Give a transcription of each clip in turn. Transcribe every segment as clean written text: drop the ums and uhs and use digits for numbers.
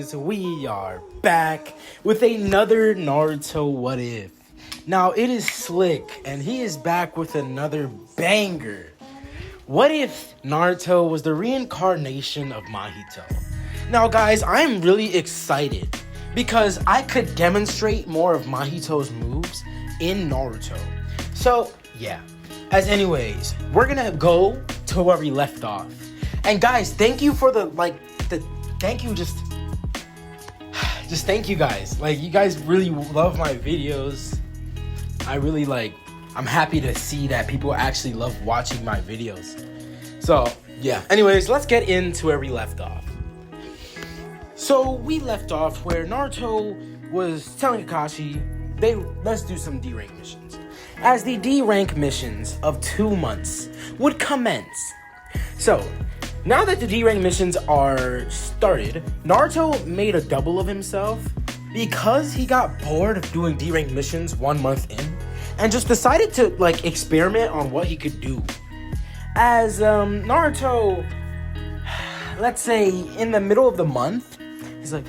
guys, we are back with another Naruto What If. Now it is Slick and he is back with another banger. What if Naruto was the reincarnation of Mahito? Now guys, I'm really excited because I could demonstrate more of Mahito's moves in Naruto. So yeah, as anyways, we're gonna go to where we left off. And guys, thank you for thank you thank you guys. Like, you guys really love my videos. I'm happy to see that people actually love watching my videos. So yeah, anyways, let's get into where we left off. So we left off where Naruto was telling Kakashi, let's do some D-rank missions. As the D-rank missions of 2 months would commence. So now that the D-rank missions are started, Naruto made a double of himself because he got bored of doing D-rank missions 1 month in and just decided to experiment on what he could do. As Naruto, let's say in the middle of the month, he's like,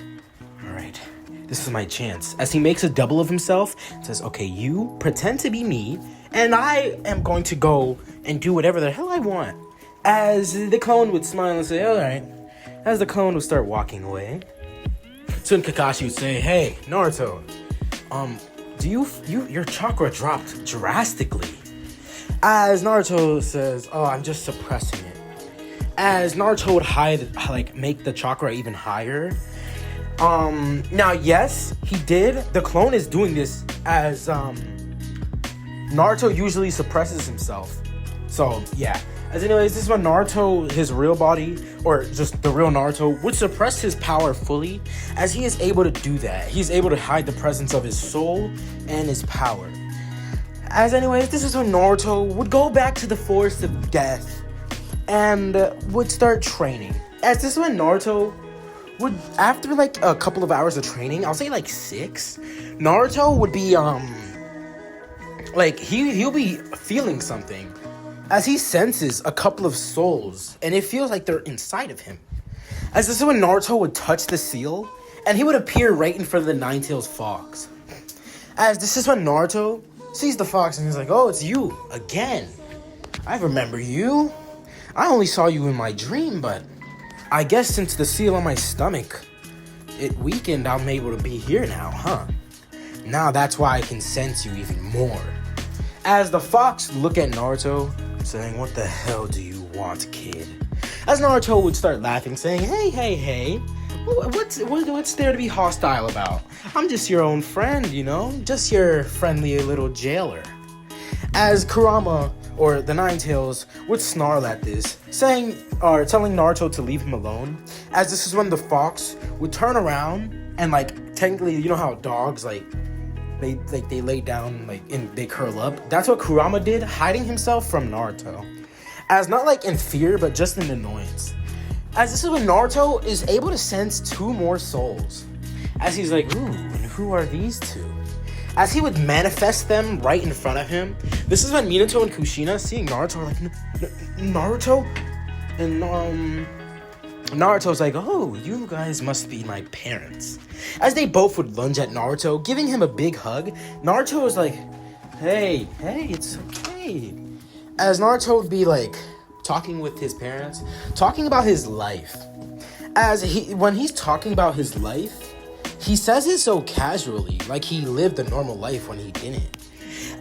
all right, this is my chance. As he makes a double of himself, says, okay, you pretend to be me and I am going to go and do whatever the hell I want. As the clone would smile and say, all right. As the clone would start walking away, soon Kakashi would say, hey, Naruto, your chakra dropped drastically. As Naruto says, oh, I'm just suppressing it. As Naruto would make the chakra even higher. Now, yes, he did. The clone is doing this as, Naruto usually suppresses himself. So, yeah. As anyways, this is when Naruto, his real body, or just the real Naruto, would suppress his power fully, as he is able to do that. He's able to hide the presence of his soul and his power. As anyways, this is when Naruto would go back to the forest of death and would start training. As this is when Naruto would, after a couple of hours of training, I'll say 6, Naruto would be, he'll be feeling something. As he senses a couple of souls, and it feels like they're inside of him. As this is when Naruto would touch the seal, and he would appear right in front of the Nine-Tailed Fox. As this is when Naruto sees the fox, and he's like, oh, it's you, again. I remember you. I only saw you in my dream, but I guess since the seal on my stomach, it weakened, I'm able to be here now, huh? Now that's why I can sense you even more. As the fox look at Naruto, saying, what the hell do you want, kid? As Naruto would start laughing, saying, hey, what's there to be hostile about? I'm just your own friend, just your friendly little jailer. As Kurama, or the Nine-Tails, would snarl at this, telling Naruto to leave him alone, as this is when the fox would turn around and technically, you know how dogs they lay down and they curl up. That's what Kurama did, hiding himself from Naruto. As not in fear, but just in annoyance. As this is when Naruto is able to sense 2 more souls. As he's like, ooh, and who are these 2? As he would manifest them right in front of him. This is when Minato and Kushina, seeing Naruto, are like, Naruto? And Naruto's like, oh, you guys must be my parents. As they both would lunge at Naruto, giving him a big hug, Naruto was like, hey, it's okay. As Naruto would be talking with his parents, talking about his life. When he's talking about his life, he says it so casually, like he lived a normal life when he didn't.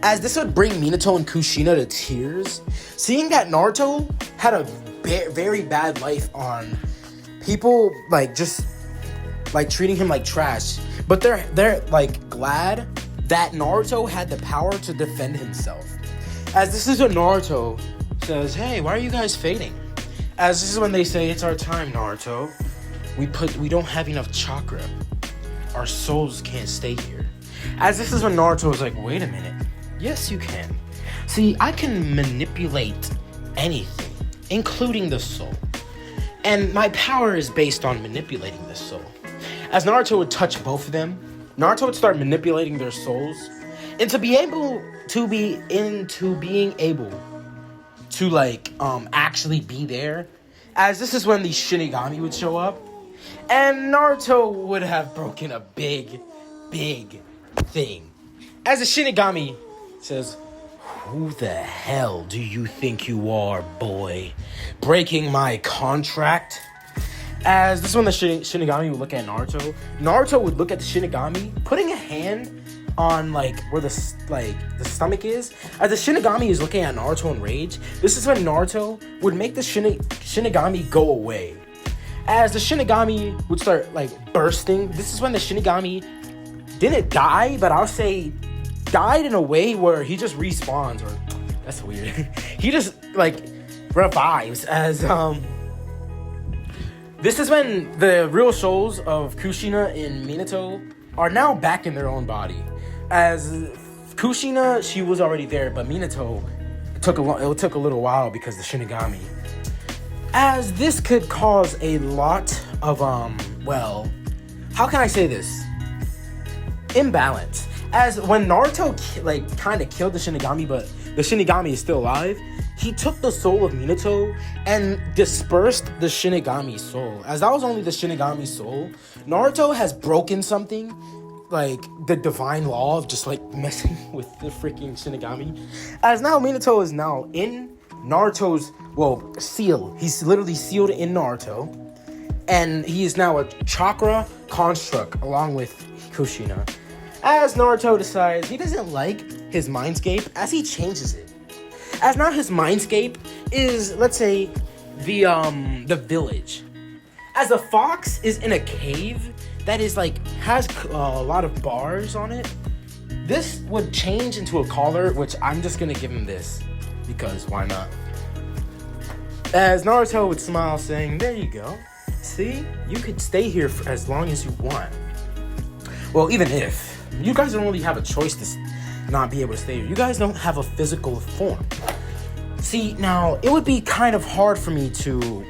As this would bring Minato and Kushina to tears, seeing that Naruto had a very bad life on people treating him like trash, but they're glad that Naruto had the power to defend himself. As this is when Naruto says, hey, why are you guys fading? As this is when they say, it's our time, Naruto. We don't have enough chakra. Our souls can't stay here. As this is when Naruto was like, wait a minute. Yes, you can. See, I can manipulate anything, including the soul. And my power is based on manipulating the soul. As Naruto would touch both of them, Naruto would start manipulating their souls into being able to actually be there. As this is when the Shinigami would show up, And Naruto would have broken a big thing. As the Shinigami says, "Who the hell do you think you are, boy? Breaking my contract?" As this is when the Shinigami would look at Naruto. Naruto would look at the Shinigami, putting a hand on like where the stomach is. As the Shinigami is looking at Naruto in rage, this is when Naruto would make the Shinigami go away. As the Shinigami would start like bursting, this is when the Shinigami didn't die, but I'll say died in a way where he just respawns, or that's weird. He just like revives. As this is when the real souls of Kushina and Minato are now back in their own body. As Kushina, she was already there, but Minato, it took a little while because the Shinigami. As this could cause a lot of well, how can I say this? Imbalance. As when Naruto kind of killed the Shinigami, but the Shinigami is still alive, he took the soul of Minato and dispersed the Shinigami soul. As that was only the Shinigami soul, Naruto has broken something, like the divine law of just like messing with the freaking Shinigami. As now Minato is now in Naruto's, seal. He's literally sealed in Naruto. And he is now a chakra construct along with Kushina. As Naruto decides he doesn't like his mindscape, as he changes it. As now his mindscape is, let's say, the village. As the fox is in a cave that is like, has a lot of bars on it, this would change into a collar, which I'm just gonna give him this, because why not? As Naruto would smile saying, "There you go. See, you could stay here for as long as you want." Well, even if you guys don't really have a choice to not be able to stay here. You guys don't have a physical form. See, now, it would be kind of hard for me to,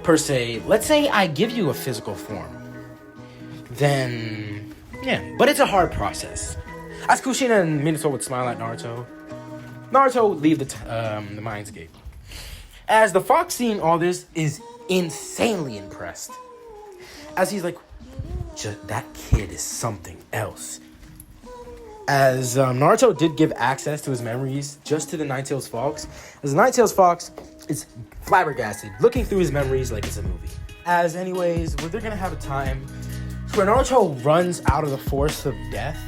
per se, let's say I give you a physical form. Then, yeah, but it's a hard process. As Kushina and Minato would smile at Naruto, Naruto would leave the mindscape. As the fox seeing all this is insanely impressed. As he's like, that kid is something else. As Naruto did give access to his memories just to the Nine-Tails Fox, as the Nine-Tails Fox is flabbergasted, looking through his memories like it's a movie. As anyways, they're gonna have a time where Naruto runs out of the force of death,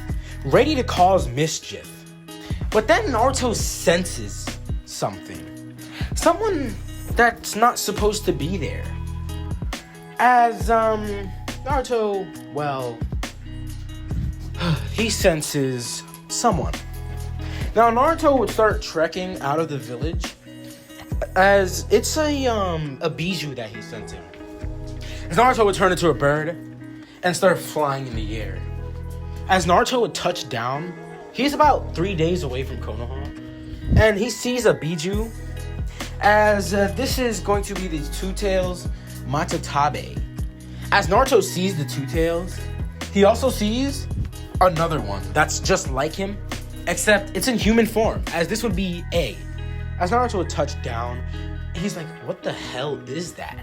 ready to cause mischief. But then Naruto senses something. Someone that's not supposed to be there. As Naruto, he senses someone. Now Naruto would start trekking out of the village, as it's a bijou that he's sensing. As Naruto would turn into a bird and start flying in the air. As Naruto would touch down, he's about 3 days away from Konoha, and he sees a bijou, as this is going to be the Two Tails Matatabe. As Naruto sees the Two Tails, he also sees another one that's just like him, except it's in human form, as this would be A. As Naruto would touch down, he's like, what the hell is that?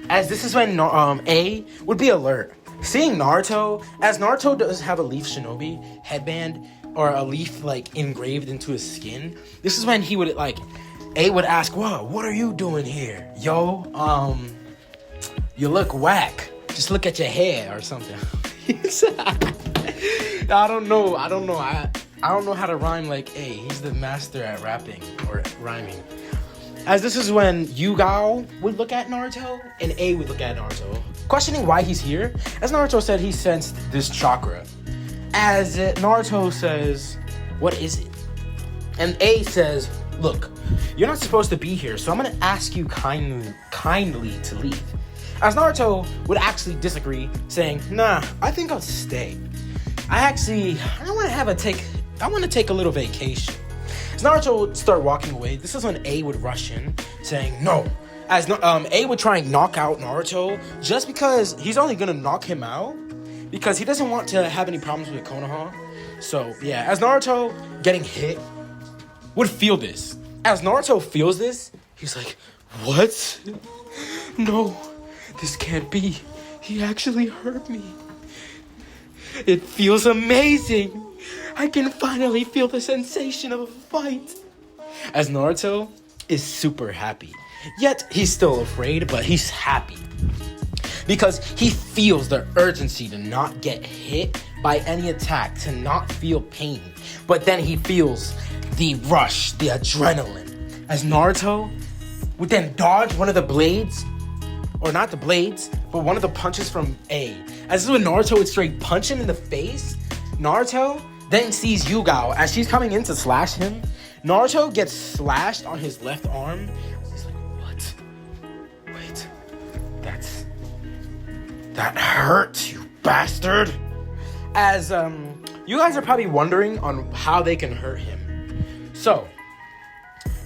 As this is when A would be alert, seeing Naruto, as Naruto does have a leaf shinobi headband, or a leaf like engraved into his skin. This is when he would A would ask, whoa, what are you doing here? Yo, you look whack. Just look at your hair or something. I don't know. I don't know how to rhyme like A. He's the master at rapping or rhyming. As this is when Yugao would look at Naruto and A would look at Naruto, questioning why he's here. As Naruto said, he sensed this chakra. As Naruto says, what is it? And A says, look, you're not supposed to be here, so I'm gonna ask you kindly to leave. As Naruto would actually disagree, saying, nah, I think I'll stay. I want to take a little vacation. As Naruto would start walking away, this is when A would rush in, saying no. As A would try and knock out Naruto, just because he's only gonna knock him out, because he doesn't want to have any problems with Konoha. So yeah, as Naruto getting hit would feel this. As Naruto feels this, he's like, what? No. This can't be. He actually hurt me. It feels amazing. I can finally feel the sensation of a fight. As Naruto is super happy. Yet he's still afraid, but he's happy. Because he feels the urgency to not get hit by any attack, to not feel pain. But then he feels the rush, the adrenaline. As Naruto would then dodge one of the blades, or not the blades, but one of the punches from A. As this is when Naruto would straight punch him in the face, Naruto then sees Yugao as she's coming in to slash him. Naruto gets slashed on his left arm. He's like, what? Wait, that hurts, you bastard. As you guys are probably wondering on how they can hurt him. So,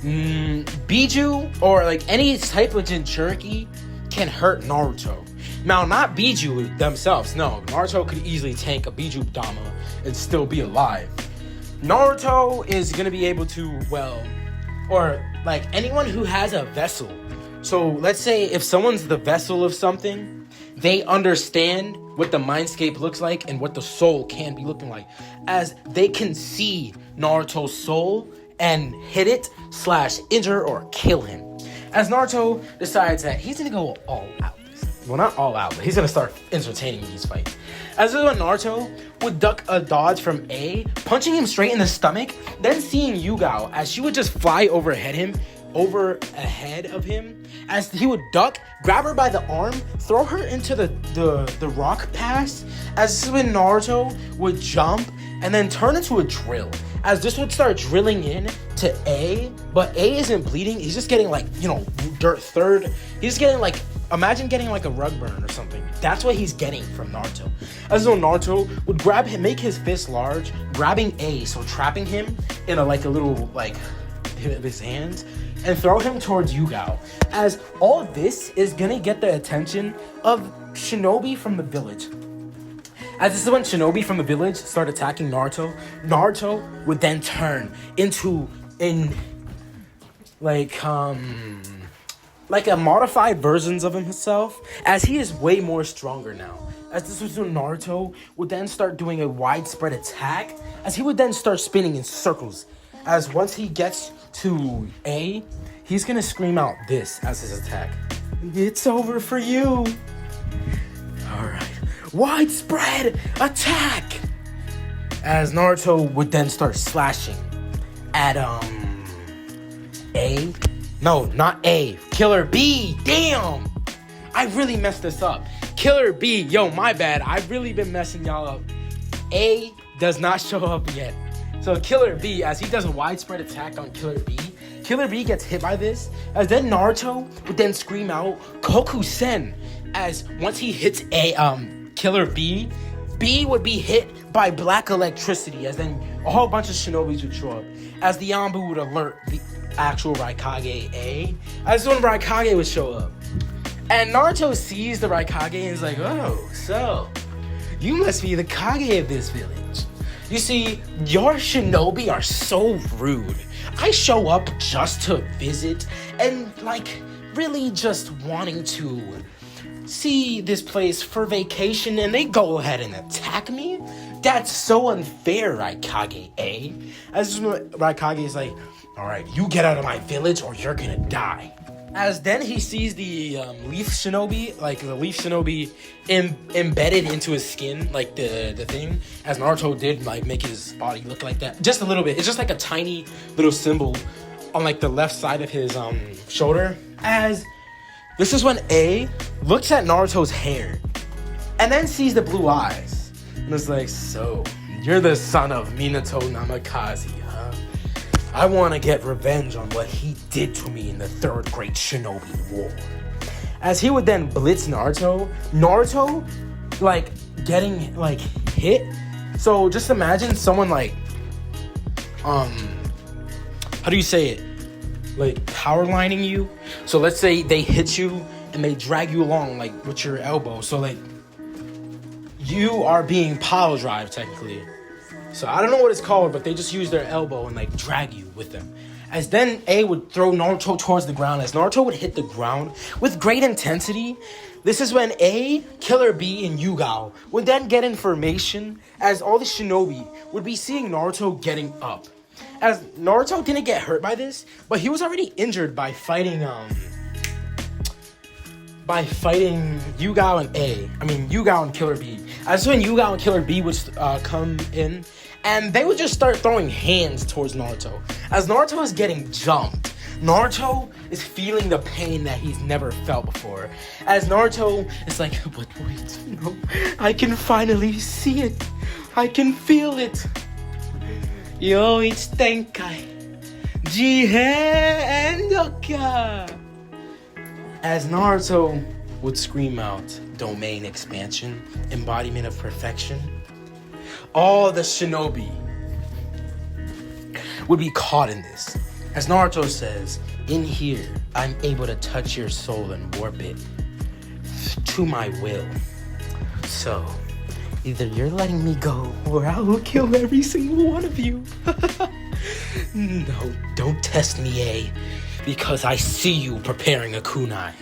Biju or like any type of Jinchuriki can hurt Naruto. Now, not Biju themselves. No, Naruto could easily tank a Biju Dama and still be alive. Naruto is gonna be able to, well, or like anyone who has a vessel. So let's say if someone's the vessel of something, they understand what the mindscape looks like and what the soul can be looking like, as they can see Naruto's soul and hit it / injure or kill him. As Naruto decides that he's gonna go all out. Well, not all out, but he's gonna start entertaining these fights. As when Naruto would duck a dodge from A, punching him straight in the stomach, then seeing Yugao as she would just fly overhead of him, as he would duck, grab her by the arm, throw her into the rock pass, as this is when Naruto would jump and then turn into a drill. As this would start drilling in to A, but A isn't bleeding, he's just getting like, he's getting like, imagine getting like a rug burn or something. That's what he's getting from Naruto. As though Naruto would grab him, make his fist large, grabbing A, so trapping him in a little his hands, and throw him towards Yugao. As all this is gonna get the attention of Shinobi from the village. As this is when Shinobi from the village start attacking Naruto, Naruto would then turn into like a modified versions of himself, as he is way more stronger now. As this was when Naruto would then start doing a widespread attack, as he would then start spinning in circles. As once he gets to A, he's gonna scream out this as his attack. It's over for you. Alright. Widespread attack! As Naruto would then start slashing at A. No, not A. Killer B. Damn! I really messed this up. Killer B. Yo, my bad. I've really been messing y'all up. A does not show up yet. So Killer B, as he does a widespread attack on Killer B, Killer B gets hit by this, as then Naruto would then scream out Koku-sen, as once he hits Killer B, B would be hit by black electricity, as then a whole bunch of shinobis would show up, as the Yambu would alert the actual Raikage A, as when Raikage would show up. And Naruto sees the Raikage and is like, oh, so you must be the Kage of this village. You see, your shinobi are so rude. I show up just to visit and really just wanting to see this place for vacation, and they go ahead and attack me? That's so unfair, Raikage, eh? As Raikage is like, alright, you get out of my village or you're gonna die. As then he sees the leaf shinobi, the leaf shinobi embedded into his skin, the thing, as Naruto did, make his body look like that. Just a little bit. It's just like a tiny little symbol on the left side of his shoulder. As this is when A looks at Naruto's hair and then sees the blue eyes. And it's like, so, you're the son of Minato Namikaze, huh? I want to get revenge on what he did to me in the Third Great Shinobi War. As he would then blitz Naruto, getting, hit. So just imagine someone, how do you say it? Power lining you. So let's say they hit you and they drag you along, with your elbow. So, you are being power drive, technically. So I don't know what it's called, but they just use their elbow and drag you with them. As then A would throw Naruto towards the ground. As Naruto would hit the ground with great intensity, this is when A, Killer B, and Yugao would then get information as all the shinobi would be seeing Naruto getting up. As Naruto didn't get hurt by this, but he was already injured by fighting Yugao and Yugao and Killer B. As when Yugao and Killer B would come in, and they would just start throwing hands towards Naruto. As Naruto is getting jumped, Naruto is feeling the pain that he's never felt before. As Naruto is like, but wait, no, I can finally see it. I can feel it. Yo, it's Tenkai. Jihen. As Naruto would scream out, domain expansion, embodiment of perfection, all the shinobi would be caught in this. As Naruto says, in here, I'm able to touch your soul and warp it to my will. So, either you're letting me go, or I will kill every single one of you. No, don't test me, A, because I see you preparing a kunai.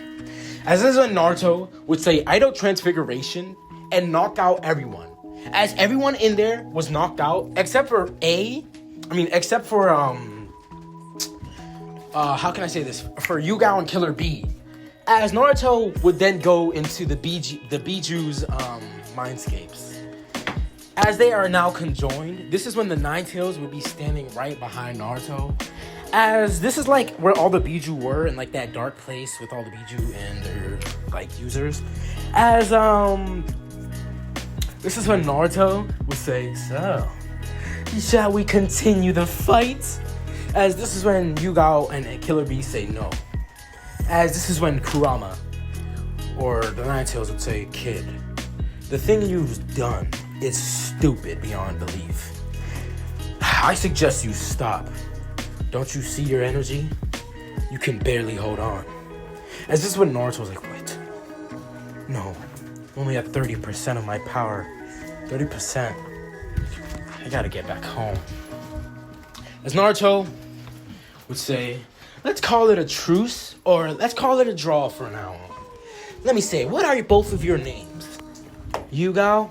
As this is when Naruto would say Idol Transfiguration and knock out everyone. As everyone in there was knocked out, except for how can I say this? For Yugao and Killer B. As Naruto would then go into the Biju's mindscapes. As they are now conjoined, this is when the Nine Tails would be standing right behind Naruto. As this is like where all the Biju were in like that dark place with all the Biju and their like users. As this is when Naruto would say, so, shall we continue the fight? As this is when Yugao and Killer B say no. As this is when Kurama or the Nine Tails would say, kid, the thing you've done is stupid beyond belief. I suggest you stop. Don't you see your energy? You can barely hold on. As this is when Naruto was like, wait. No, I'm only at 30% of my power. 30%. I gotta get back home. As Naruto would say, let's call it a truce, or let's call it a draw for now on. Let me say, what are both of your names? Yugao,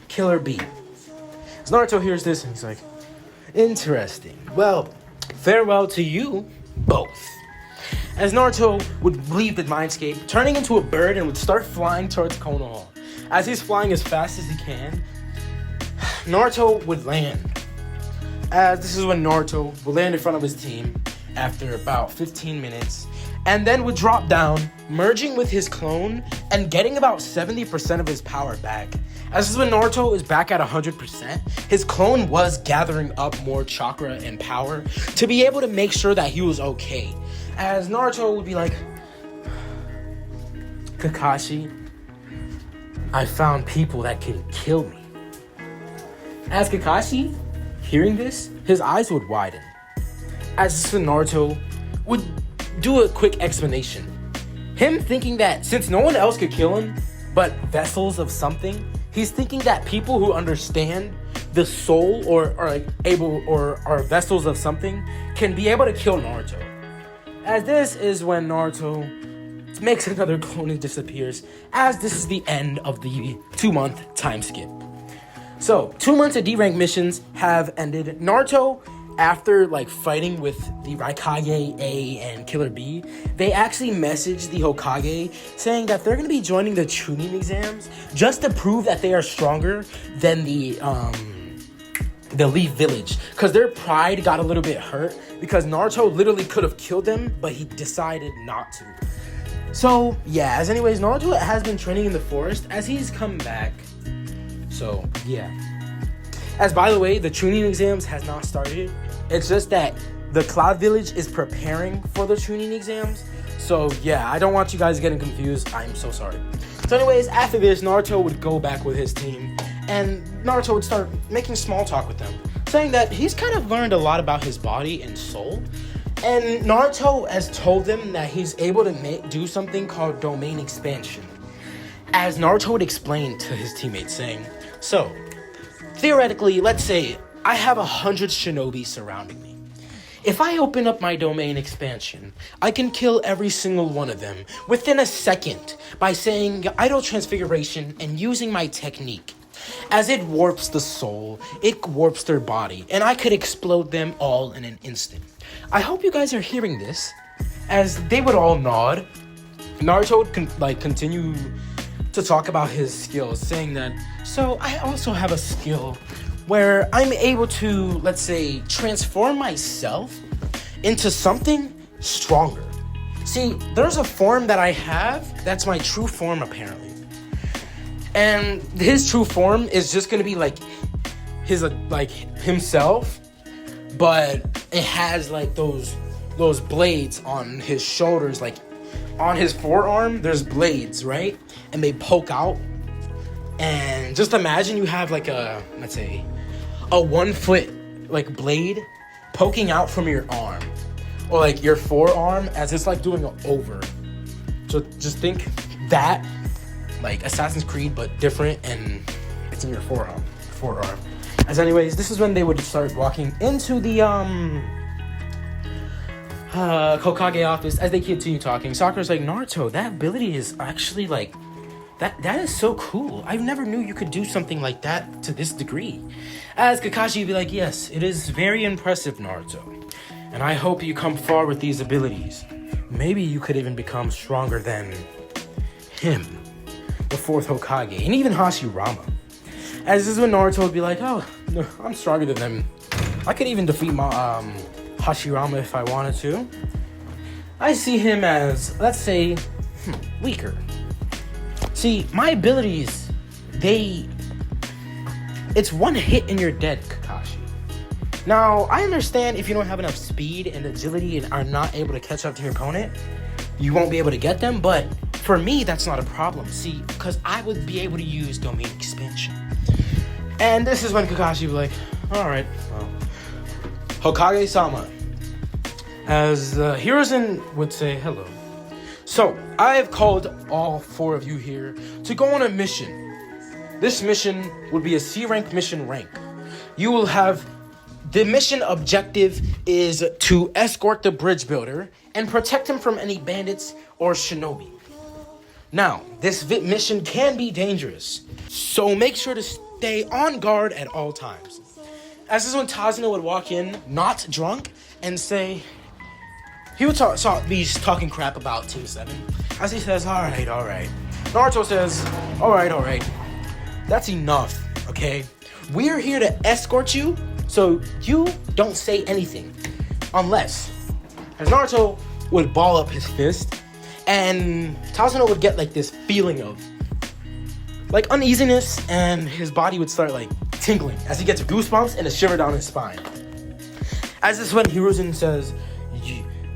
Killer B. As Naruto hears this, and he's like, interesting. Well, farewell to you both. As Naruto would leave the mindscape, turning into a bird and would start flying towards Konoha. As he's flying as fast as he can, Naruto would land. As this is when Naruto would land in front of his team after about 15 minutes, and then would drop down, merging with his clone and getting about 70% of his power back. As this is when Naruto is back at 100%, his clone was gathering up more chakra and power to be able to make sure that he was okay. As Naruto would be like, Kakashi, I found people that can kill me. As Kakashi, hearing this, his eyes would widen. As Naruto would do a quick explanation. Him thinking that since no one else could kill him but vessels of something, he's thinking that people who understand the soul or are able or are vessels of something can be able to kill Naruto. As this is when Naruto makes another clone and disappears, as this is the end of the 2-month time skip. So, 2 months of D-rank missions have ended. Naruto, after fighting with the Raikage A and Killer B, they actually messaged the Hokage saying that they're going to be joining the Chunin exams just to prove that they are stronger than the Leaf Village, because their pride got a little bit hurt because Naruto literally could have killed them, but he decided not to. So yeah, as anyways, Naruto has been training in the forest as he's come back. So yeah. As by the way, the Chunin exams has not started. It's just that the Cloud Village is preparing for the Chunin exams. So yeah, I don't want you guys getting confused. I'm so sorry. So anyways, after this, Naruto would go back with his team, and Naruto would start making small talk with them, saying that he's kind of learned a lot about his body and soul. And Naruto has told them that he's able to do something called domain expansion. As Naruto would explain to his teammates, saying, so, theoretically, let's say I have 100 shinobi surrounding me. If I open up my domain expansion, I can kill every single one of them within a second by saying idle transfiguration and using my technique. As it warps the soul, it warps their body, and I could explode them all in an instant. I hope you guys are hearing this. As they would all nod, Naruto would continue to talk about his skills, saying that, so I also have a skill where I'm able to, let's say, transform myself into something stronger. See, there's a form that I have that's my true form, apparently. And his true form is just gonna be like his himself, but it has like those blades on his shoulders, like on his forearm. There's blades, right? And they poke out. And just imagine you have like a 1 foot like blade poking out from your arm, or like your forearm, as it's like doing an over. So just think that, like Assassin's Creed but different, and it's in your forearm. As anyways, this is when they would start walking into the Hokage office. As they continue talking, Sakura's like, Naruto, that ability is actually like that is so cool. I never knew you could do something like that to this degree. As Kakashi would be like, yes, it is very impressive, Naruto, and I hope you come far with these abilities. Maybe you could even become stronger than him, the 4th Hokage, and even Hashirama. As this is when Naruto would be like, oh, no, I'm stronger than them. I could even defeat my Hashirama if I wanted to. I see him as, let's say, weaker. See, my abilities, it's one hit and you're dead, Kakashi. Now, I understand if you don't have enough speed and agility and are not able to catch up to your opponent, you won't be able to get them, but for me, that's not a problem. See, because I would be able to use domain expansion. And this is when Kakashi would be like, alright, well, Hokage-sama. As Hiruzen would say hello. So, I have called all 4 of you here to go on a mission. This mission would be a C-rank mission rank. You will have... The mission objective is to escort the bridge builder and protect him from any bandits or shinobi. Now, this mission can be dangerous, so make sure to stay on guard at all times. As this is when Tazuna would walk in, not drunk, and say... He would be talking crap about Team 7. As he says, alright. Naruto says, alright. That's enough, okay? We're here to escort you, so you don't say anything. Unless, as Naruto would ball up his fist, and Tazuna would get like this feeling of like uneasiness, and his body would start like tingling as he gets goosebumps and a shiver down his spine. As this is when Hiruzen says,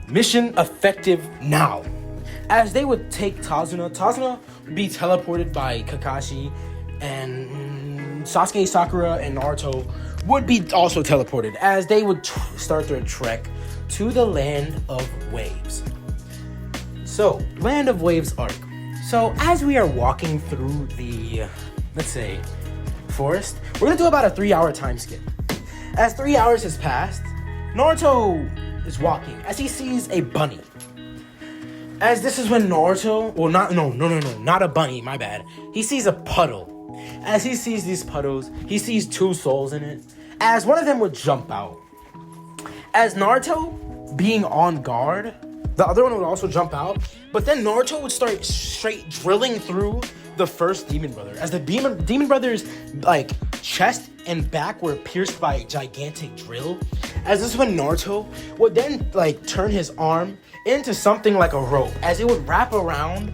mission effective now. As they would take Tazuna would be teleported by Kakashi, and Sasuke, Sakura, and Naruto would be also teleported as they would start their trek to the Land of Waves. So, Land of Waves arc. So, as we are walking through the, let's say, forest, we're gonna do about a 3-hour time skip. As 3 hours has passed, Naruto is walking as he sees a bunny. As this is when Naruto, not a bunny, my bad. He sees a puddle. As he sees these puddles, he sees 2 souls in it. As one of them would jump out. As Naruto, being on guard, the other one would also jump out. But then Naruto would start straight drilling through the first demon brother. As the demon brother's like chest and back were pierced by a gigantic drill. As this is when Naruto would then like turn his arm into something like a rope, as it would wrap around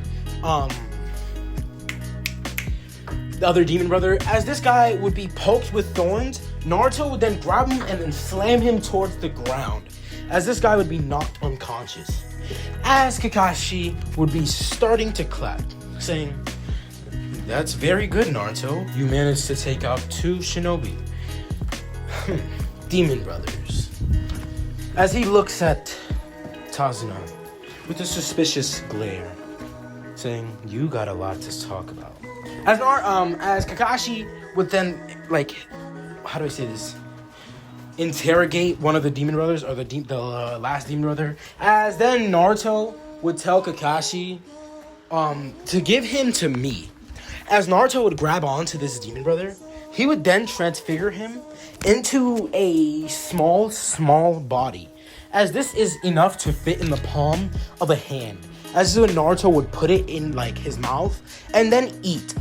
the other demon brother. As this guy would be poked with thorns, Naruto would then grab him and then slam him towards the ground, as this guy would be knocked unconscious. As Kakashi would be starting to clap, saying, "That's very good, Naruto. You managed to take out 2 shinobi." Demon brothers. As he looks at Tazuna with a suspicious glare, saying, "You got a lot to talk about." As Kakashi would then, like, how do I say this? interrogate one of the demon brothers, or the last demon brother. As then Naruto would tell Kakashi to give him to me. As Naruto would grab onto this demon brother, he would then transfigure him into a small body, as this is enough to fit in the palm of a hand. As when Naruto would put it in like his mouth and then eat.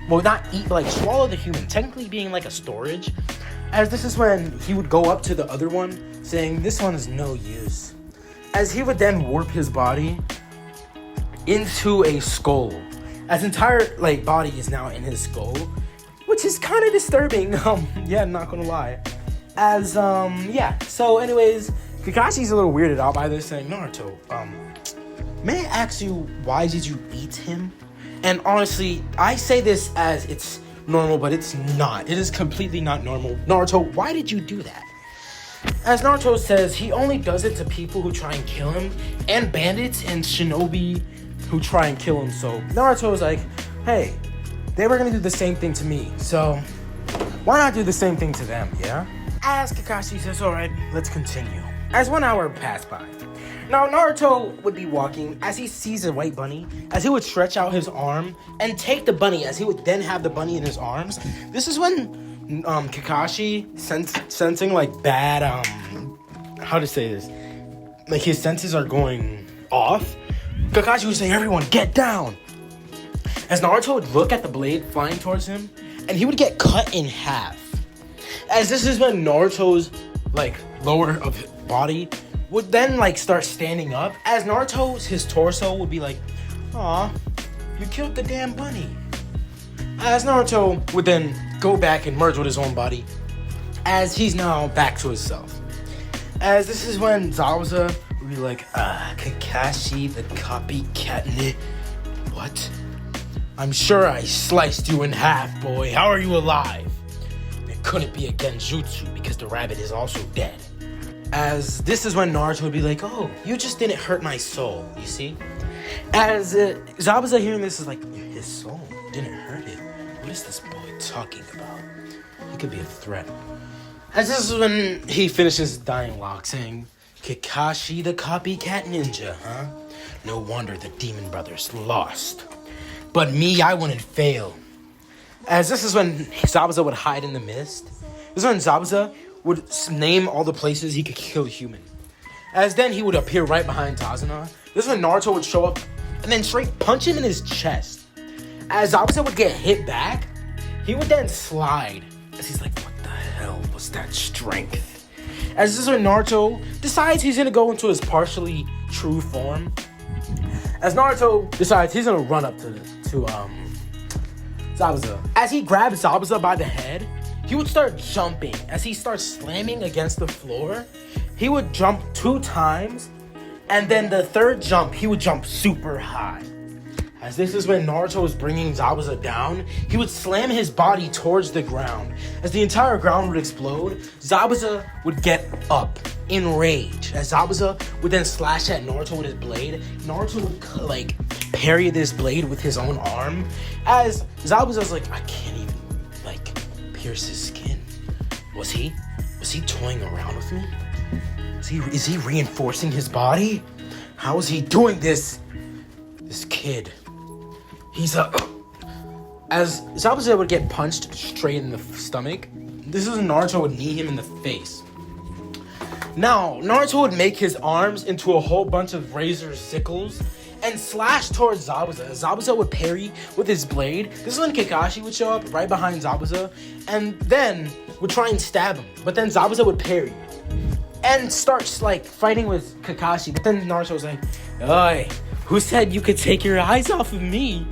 Well, not eat, but like swallow the human, technically being like a storage. As this is when he would go up to the other one, saying, "This one is no use." As he would then warp his body into a skull. As entire like body is now in his skull, which is kind of disturbing. Yeah, not gonna lie. As yeah. So, anyways, Kakashi's a little weirded out by this, saying, "Naruto, may I ask you, why did you eat him?" And honestly, I say this as it's normal, but it's not. It is completely not normal. Naruto, why did you do that? As Naruto says, he only does it to people who try and kill him, and bandits and shinobi who try and kill him. So Naruto's like, hey, they were gonna do the same thing to me, so why not do the same thing to them, yeah? As Kakashi says, alright, let's continue. As 1 hour passed by. Now, Naruto would be walking as he sees a white bunny, as he would stretch out his arm and take the bunny, as he would then have the bunny in his arms. This is when Kakashi, sensing like bad, how to say this, like his senses are going off. Kakashi would say, everyone, get down! As Naruto would look at the blade flying towards him, and he would get cut in half. As this is when Naruto's, like, lower of his body would then, like, start standing up. As his torso would be like, aw, you killed the damn bunny. As Naruto would then go back and merge with his own body, as he's now back to himself. As this is when Zabuza would be like, Kakashi the copycat. What? I'm sure I sliced you in half, boy. How are you alive? It couldn't be a genjutsu because the rabbit is also dead. As this is when Naruto would be like, oh, you just didn't hurt my soul, you see? As Zabuza hearing this is like, his soul didn't hurt it. What is this boy talking about? He could be a threat. As this is when he finishes dying lock, saying, Kakashi the copycat ninja, huh? No wonder the demon brothers lost. But me, I wouldn't fail. As this is when Zabuza would hide in the mist. This is when Zabuza would name all the places he could kill a human. As then he would appear right behind Tazuna. This is when Naruto would show up and then straight punch him in his chest. As Zabuza would get hit back, he would then slide. As he's like, what the hell was that strength? As this is when Naruto decides he's gonna go into his partially true form. As Naruto decides he's gonna run up to Zabuza. As he grabs Zabuza by the head, he would start jumping. As he starts slamming against the floor, he would jump 2 times, and then the third jump, he would jump super high. As this is when Naruto was bringing Zabuza down, he would slam his body towards the ground. As the entire ground would explode, Zabuza would get up in rage. As Zabuza would then slash at Naruto with his blade, Naruto would like parry this blade with his own arm. As Zabuza's like, I can't even like pierce his skin. Was he toying around with me? Is he reinforcing his body? How is he doing this? This kid. As Zabuza would get punched straight in the stomach, this is when Naruto would knee him in the face. Now, Naruto would make his arms into a whole bunch of razor sickles and slash towards Zabuza. Zabuza would parry with his blade. This is when Kakashi would show up right behind Zabuza and then would try and stab him. But then Zabuza would parry and starts like fighting with Kakashi. But then Naruto was like, "Oi, who said you could take your eyes off of me?"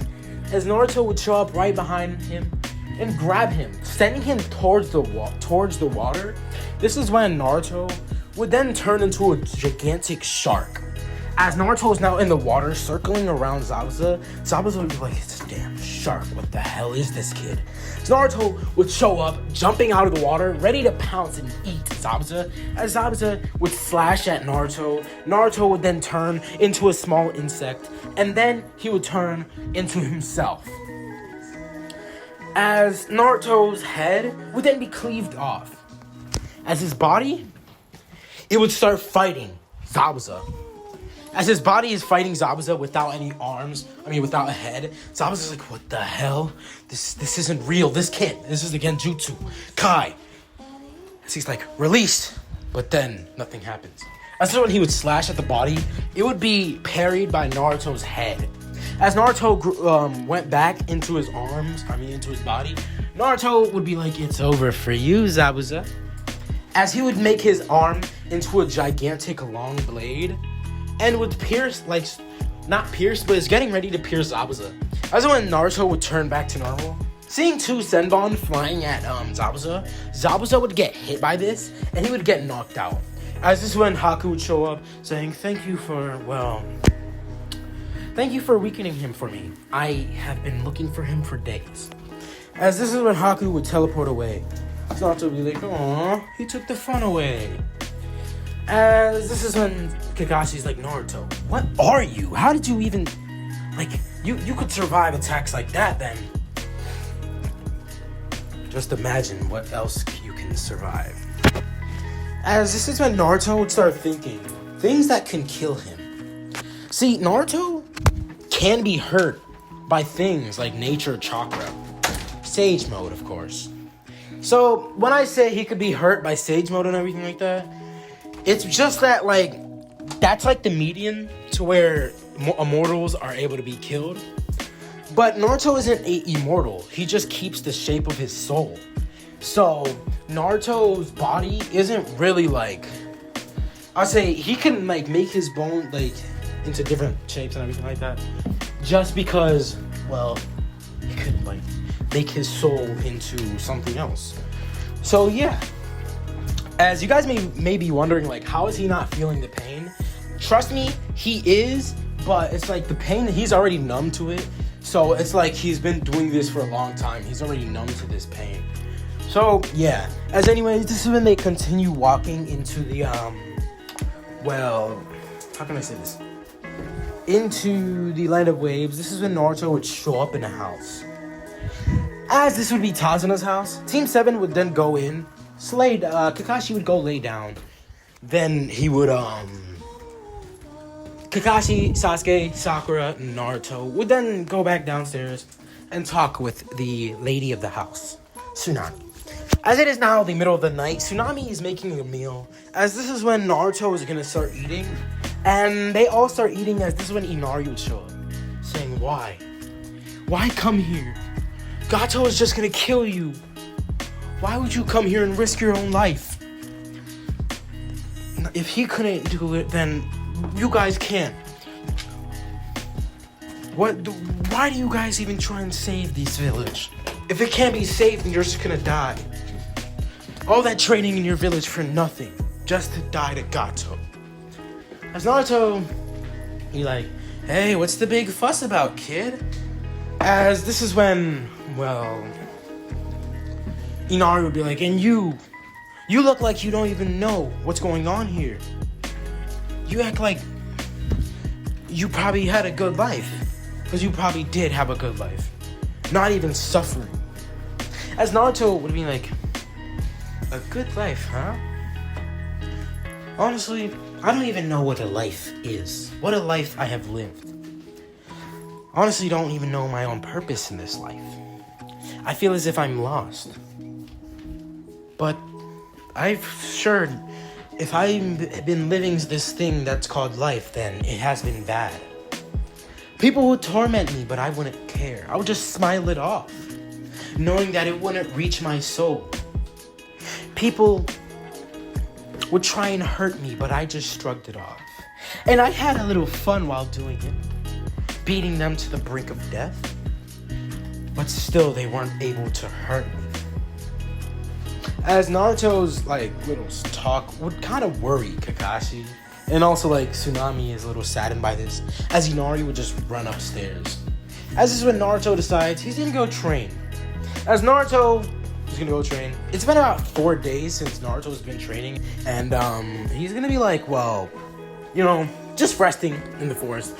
As Naruto would show up right behind him and grab him, sending him towards the water. This is when Naruto would then turn into a gigantic shark. As Naruto is now in the water, circling around Zabuza, Zabuza would be like, it's a damn shark. What the hell is this kid? So Naruto would show up, jumping out of the water, ready to pounce and eat Zabuza. As Zabuza would slash at Naruto, Naruto would then turn into a small insect, and then he would turn into himself. As Naruto's head would then be cleaved off. as his body, it would start fighting Zabuza. As his body is fighting Zabuza without any arms, without a head, Zabuza's like, what the hell? This isn't real. This is the Genjutsu. Kai. As he's like, released. But then nothing happens. As when he would slash at the body, it would be parried by Naruto's head. As Naruto went back into his into his body, Naruto would be like, it's over for you, Zabuza. As he would make his arm into a gigantic long blade and would pierce, not pierce, but is getting ready to pierce Zabuza. As when Naruto would turn back to normal, seeing two Senbon flying at Zabuza, Zabuza would get hit by this and he would get knocked out. As this is when Haku would show up saying, thank you for weakening him for me. I have been looking for him for days. As this is when Haku would teleport away. Naruto would be like, aw, he took the fun away. As this is when Kakashi's like, Naruto, what are you? How did you even, you could survive attacks like that then. Just imagine what else you can survive. As this is when Naruto would start thinking things that can kill him. See, Naruto can be hurt by things like nature chakra. Sage mode, of course. So, when I say he could be hurt by sage mode and everything like that, it's just that, that's the median to where immortals are able to be killed. But Naruto isn't immortal. He just keeps the shape of his soul. So, Naruto's body isn't really I'll say he can make his bone into different shapes and everything like that. Just because, he could make his soul into something else. So yeah. As you guys may be wondering, how is he not feeling the pain? Trust me, he is, but it's the pain, he's already numb to it. So it's he's been doing this for a long time. He's already numb to this pain. So, yeah. As anyways, this is when they continue walking into the, how can I say this? Into the land of waves. This is when Naruto would show up in a house. As this would be Tazuna's house, Team 7 would then go in. Kakashi would go lay down. Then he would, Kakashi, Sasuke, Sakura, and Naruto would then go back downstairs and talk with the lady of the house, Tsunami. As it is now the middle of the night, Tsunami is making a meal, as this is when Naruto is gonna start eating, and they all start eating as this is when Inari would show up, saying, why? Why come here? Gato is just gonna kill you. Why would you come here and risk your own life? If he couldn't do it, then you guys can't. Why do you guys even try and save this village? If it can't be saved, then you're just gonna die. All that training in your village for nothing, just to die to Gato. As Naruto, he hey, what's the big fuss about, kid? As this is when, Inari would be like, and you look like you don't even know what's going on here. You act like you probably had a good life. Because you probably did have a good life. Not even suffering. As Naruto would be like, a good life, huh? Honestly, I don't even know what a life is. What a life I have lived. Honestly, don't even know my own purpose in this life. I feel as if I'm lost. But I've sure, if I've been living this thing that's called life, then it has been bad. People would torment me, but I wouldn't care. I would just smile it off, knowing that it wouldn't reach my soul. People would try and hurt me, but I just shrugged it off. And I had a little fun while doing it, beating them to the brink of death. But still, they weren't able to hurt me. As Naruto's little talk would kind of worry Kakashi, and also Tsunami is a little saddened by this, as Inari would just run upstairs. As this is when Naruto decides he's gonna go train. As Naruto is gonna go train, it's been about 4 days since Naruto's been training, and he's gonna be just resting in the forest,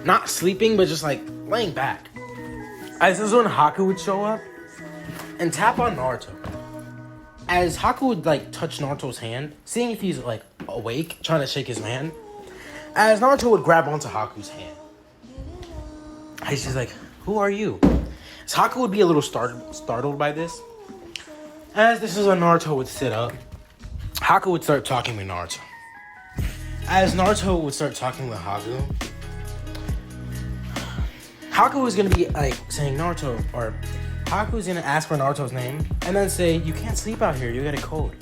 not sleeping, but just laying back. As this is when Haku would show up and tap on Naruto. As Haku would like touch Naruto's hand, seeing if he's like awake, trying to shake his hand, as Naruto would grab onto Haku's hand. He's just like, "Who are you?" So Haku would be a little startled by this. As this is when Naruto would sit up, Haku would start talking with Naruto. As Naruto would start talking with Haku was gonna be like saying Naruto, or Haku was gonna ask for Naruto's name and then say, "You can't sleep out here, you got a cold."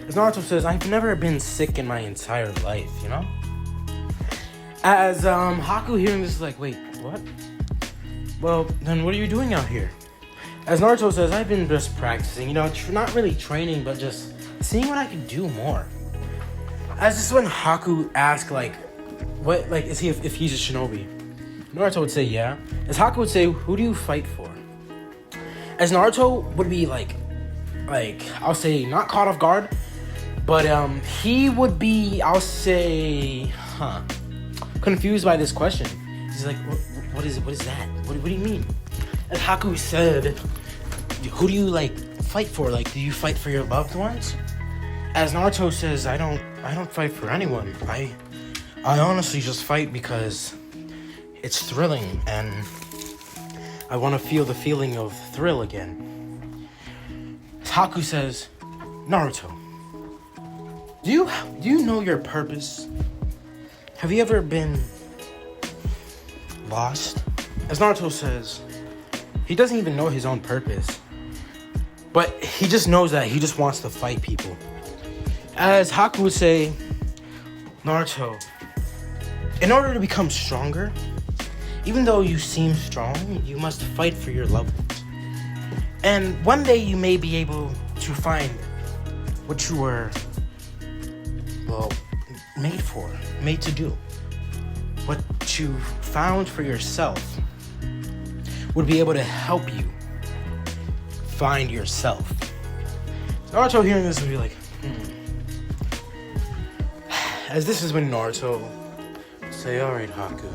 As Naruto says, "I've never been sick in my entire life, you know?" As Haku hearing this is like, "Wait, what? Well, then what are you doing out here?" As Naruto says, "I've been just practicing, you know, not really training, but just seeing what I can do more." As this is when Haku asked, like, what, like, is he, if he's a shinobi? Naruto would say, yeah. As Haku would say, "Who do you fight for?" As Naruto would be like, I'll say, not caught off guard, but he would be, I'll say, confused by this question. He's like, what is that? What do you mean? As Haku said, "Who do you like fight for? Like, do you fight for your loved ones?" As Naruto says, I don't fight for anyone. I honestly just fight because it's thrilling and I want to feel the feeling of thrill again. Haku says, "Naruto, do you know your purpose? Have you ever been lost?" As Naruto says, he doesn't even know his own purpose, but he just knows that he just wants to fight people. As Haku would say, "Naruto, in order to become stronger, even though you seem strong, you must fight for your loved ones. And one day you may be able to find what you were, well, made to do. What you found for yourself would be able to help you find yourself." Naruto hearing this would be like, As this is when Naruto would say, "Alright, Haku,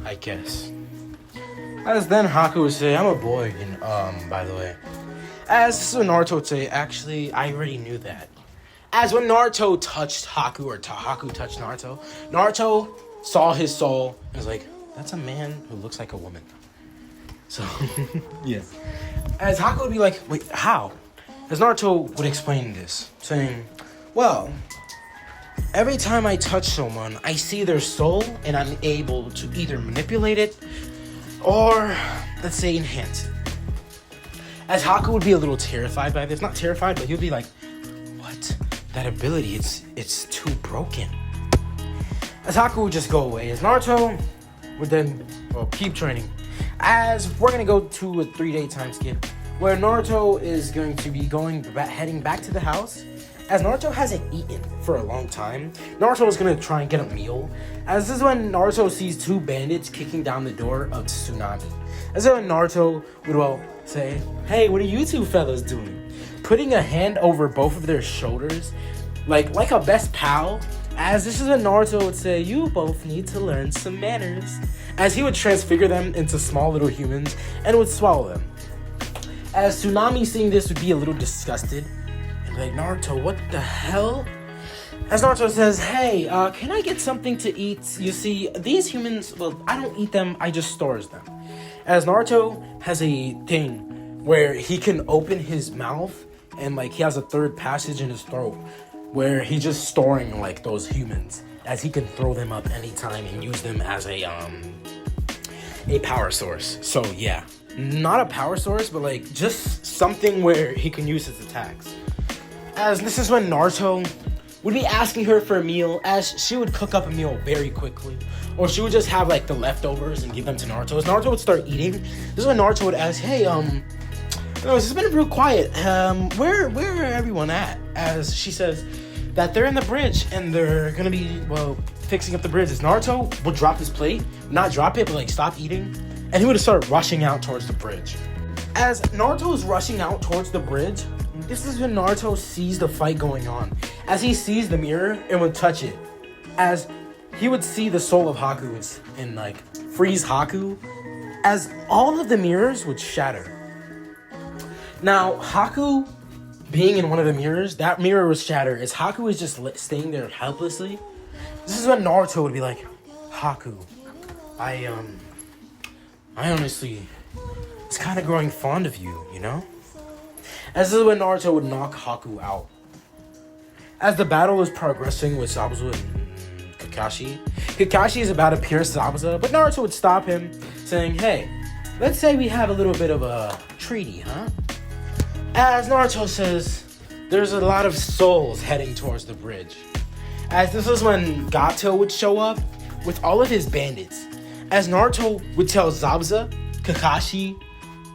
I guess." As then Haku would say, "I'm a boy, by the way." As this is when Naruto would say, "Actually, I already knew that." As when Naruto touched Haku, or Haku touched Naruto, Naruto saw his soul and was like, "That's a man who looks like a woman." So, yeah. As Haku would be like, "Wait, how?" As Naruto would explain this, saying, "Well, every time I touch someone, I see their soul and I'm able to either manipulate it or, let's say, enhance it." As Haku would be a little terrified by this. Not terrified, but he would be like, "What? That ability, it's too broken." As Haku would just go away. As Naruto would then, keep training. As we're going to go to a 3-day time skip where Naruto is going to be heading back to the house. As Naruto hasn't eaten for a long time, Naruto is going to try and get a meal. As this is when Naruto sees 2 bandits kicking down the door of Tsunami. As then Naruto would, say, "Hey, what are you 2 fellas doing?" Putting a hand over both of their shoulders, like a best pal. As this is when Naruto would say, "You both need to learn some manners." As he would transfigure them into small little humans and would swallow them. As Tsunami seeing this would be a little disgusted. Like, "Naruto, what the hell?" As Naruto says, "Hey, can I get something to eat? You see, these humans, well, I don't eat them, I just stores them." As Naruto has a thing where he can open his mouth and, he has a third passage in his throat where he's just storing, those humans, as he can throw them up anytime and use them as a power source. So, yeah. Not a power source, but, just something where he can use his attacks. As this is when Naruto would be asking her for a meal, as she would cook up a meal very quickly. Or she would just have, the leftovers and give them to Naruto. As Naruto would start eating, this is when Naruto would ask, "Hey, it's been real quiet. Where are everyone at?" As she says that they're in the bridge and they're gonna be, fixing up the bridge. As Naruto would drop his plate, not drop it, but, stop eating, and he would start rushing out towards the bridge. As Naruto is rushing out towards the bridge, this is when Naruto sees the fight going on. As he sees the mirror and would touch it. As he would see the soul of Haku and freeze Haku. As all of the mirrors would shatter. Now, Haku being in one of the mirrors, that mirror was shattered. As Haku was just staying there helplessly, this is when Naruto would be like, Haku, I honestly was kind of growing fond of you, you know? As this is when Naruto would knock Haku out. As the battle was progressing with Zabuza and Kakashi, Kakashi is about to pierce Zabuza, but Naruto would stop him, saying, hey, let's say we have a little bit of a treaty, huh? As Naruto says, there's a lot of souls heading towards the bridge. As this is when Gato would show up with all of his bandits. As Naruto would tell Zabuza, Kakashi,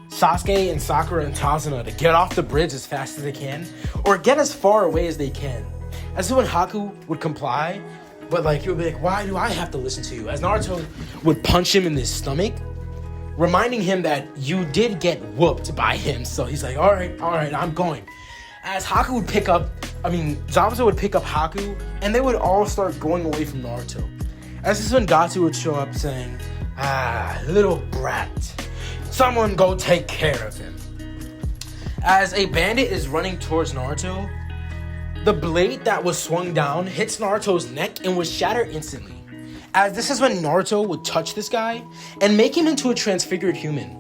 Sasuke, and Sakura and Tazuna to get off the bridge as fast as they can, or get as far away as they can. As when Haku would comply, but like he would be like, why do I have to listen to you? As Naruto would punch him in the stomach, reminding him that you did get whooped by him. So he's like, all right, I'm going. As Haku would Zabuza would pick up Haku, and they would all start going away from Naruto. As this is when Gato would show up saying, little brat, someone go take care of him. As a bandit is running towards Naruto, the blade that was swung down hits Naruto's neck and was shattered instantly. As this is when Naruto would touch this guy and make him into a transfigured human.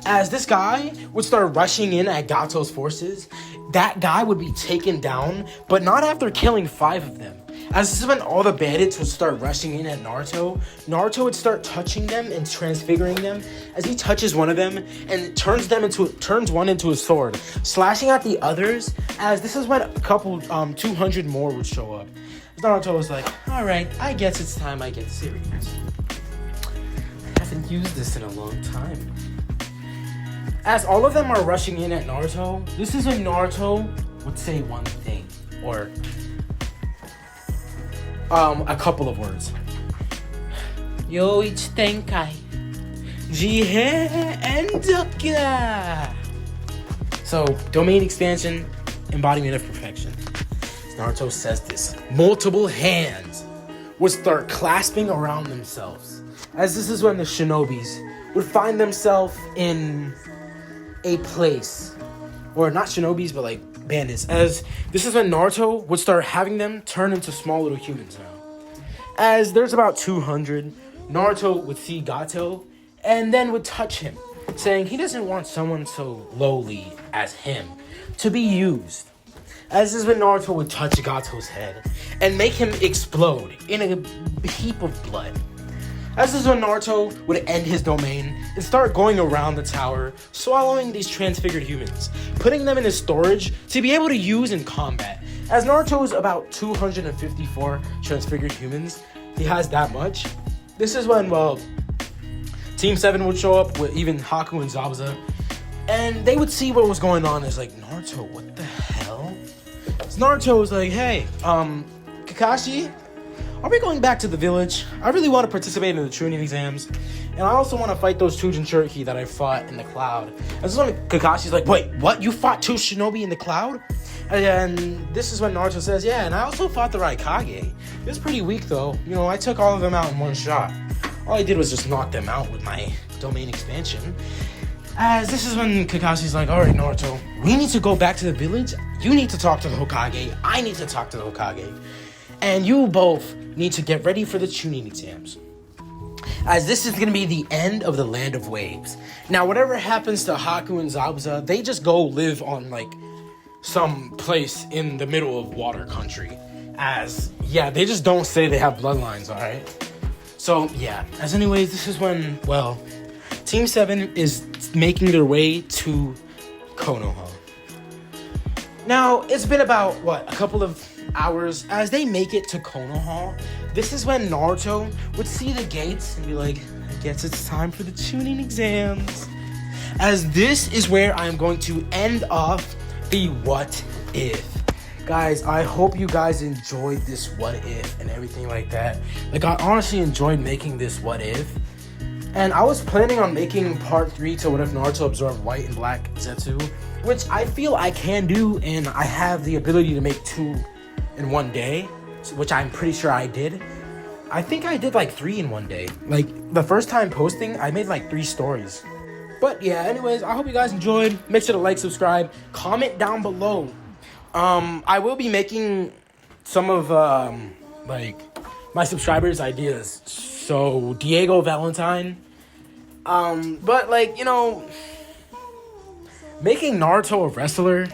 As this guy would start rushing in at Gato's forces, that guy would be taken down, but not after killing 5 of them. As this is when all the bandits would start rushing in at Naruto, Naruto would start touching them and transfiguring them as he touches one of them and turns one into a sword, slashing at the others. As this is when a couple 200 more would show up. Naruto was like, alright, I guess it's time I get serious. I haven't used this in a long time. As all of them are rushing in at Naruto, this is when Naruto would say one thing, or a couple of words. Yoichi Tenkai, Jihe Endoka. So, domain expansion, embodiment of perfection. Naruto says this, multiple hands would start clasping around themselves. As this is when the shinobis would find themselves in a place, or not shinobis, but like bandits. As this is when Naruto would start having them turn into small little humans now. As there's about 200, Naruto would see Gato and then would touch him, saying he doesn't want someone so lowly as him to be used. As this is when Naruto would touch Gato's head and make him explode in a heap of blood. As this is when Naruto would end his domain and start going around the tower, swallowing these transfigured humans, putting them in his storage to be able to use in combat. As Naruto is about 254 transfigured humans, he has that much. This is when, Team 7 would show up with even Haku and Zabuza, and they would see what was going on. It's like, Naruto, what the hell? So Naruto was like, hey, Kakashi, are we going back to the village? I really want to participate in the Chunin exams, and I also want to fight those 2 Jinchuriki that I fought in the cloud. And this is when Kakashi's like, wait, what? You fought 2 shinobi in the cloud? And this is when Naruto says, yeah, and I also fought the Raikage. It was pretty weak, though. You know, I took all of them out in one shot. All I did was just knock them out with my domain expansion. As this is when Kakashi's like, alright, Naruto, we need to go back to the village. You need to talk to the Hokage. I need to talk to the Hokage. And you both need to get ready for the Chunin exams. As this is going to be the end of the Land of Waves. Now, whatever happens to Haku and Zabuza, they just go live on, like, some place in the middle of water country. As, yeah, they just don't say they have bloodlines, alright? So, yeah. As anyways, this is when, Team 7 is making their way to Konoha. Now, it's been about, a couple of hours. As they make it to Konoha, this is when Naruto would see the gates and be like, I guess it's time for the Chunin exams. As this is where I'm going to end off the what if. Guys, I hope you guys enjoyed this what if and everything like that. Like, I honestly enjoyed making this what if. And I was planning on making part 3 to what if Naruto absorbed white and black Zetsu, which I feel I can do, and I have the ability to make 2 in one day, which I'm pretty sure I did. I think I did like 3 in one day. Like, the first time posting, I made like 3 stories. But yeah, anyways, I hope you guys enjoyed. Make sure to like, subscribe, comment down below I will be making some of like my subscribers' ideas. So Diego Valentine. But like, you know, making Naruto a wrestler,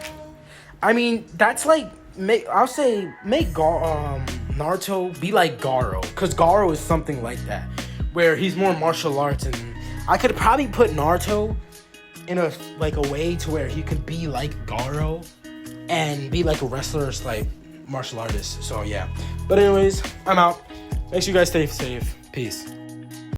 I mean, that's like make Naruto be like Garo, cause Garo is something like that, where he's more martial arts, and I could probably put Naruto in a way to where he could be like Garo and be like a wrestler like martial artist. So yeah. But anyways, I'm out. Make sure you guys stay safe. Peace.